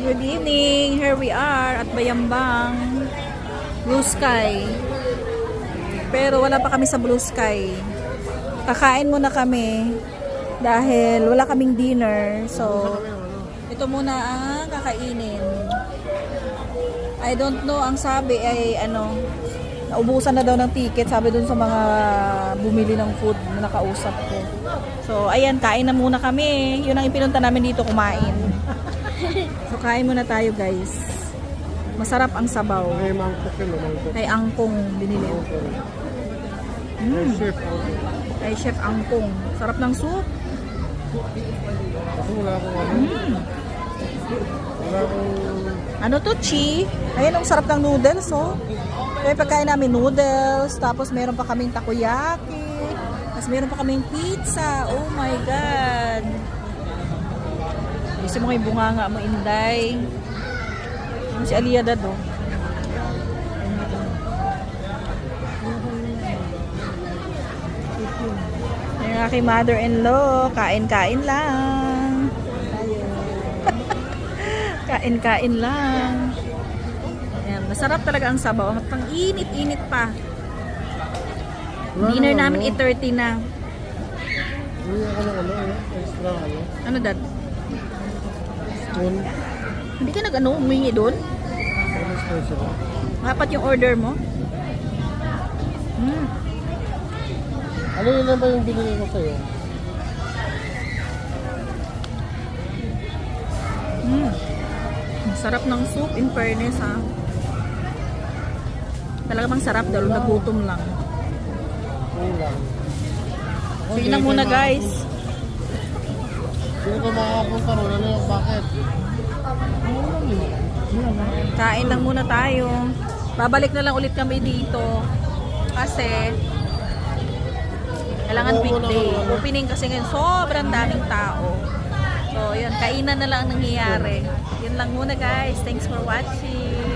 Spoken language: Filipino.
Good evening. Here we are at Bayambang. Blue Sky. Pero wala pa kami sa Blue Sky. Kakain muna kami dahil wala kaming dinner. So, ito muna ang kakainin. I don't know, ang sabi ay naubusan na daw ng ticket, sabi dun sa mga bumili ng food na nakausap ko. So, ayan, kain na muna kami. Yun ang ipinunta namin dito, kumain. So, kain muna tayo, guys. Masarap ang sabaw. Ay, mangkok yun, mangkok. Ay, angkong binili. Ay, chef. Ay, Chef Angkong. Sarap ng soup. Kasi wala akong wala akong... Ano to, chi? Ayan, ang sarap ng noodles, oh. Kaya pagkain namin noodles, tapos meron pa kaming takoyaki, tapos meron pa kaming pizza. Oh my God! Gusto mo kayo bunganga mo, Inday. Ano si Aliyah Dad, oh. Yung aking mother-in-law, kain-kain lang. Kain-kain lang. Ayan, masarap talaga ang sabaw. Ang init-init pa. Dinner namin 8:30 na. Hindi ako ng extra Ano, Dad? spoon. Hindi ka humingi doon? Ano special? Dapat yung order mo? Ano yun na ba yung binili ko sa'yo? Ang sarap ng soup, in fairness, ha. Talaga bang sarap, dahil nagutom lang. Ayun lang. Sige na muna, guys. Hindi ko makakapunta ron. Ano yung bakit? Kain lang muna tayo. Babalik na lang ulit kami dito. Kasi kailangan weekday. Opening kasi ngayon sobrang daming tao. So, yun. Kainan na lang ang nangyayari. Yun lang muna, guys. Thanks for watching.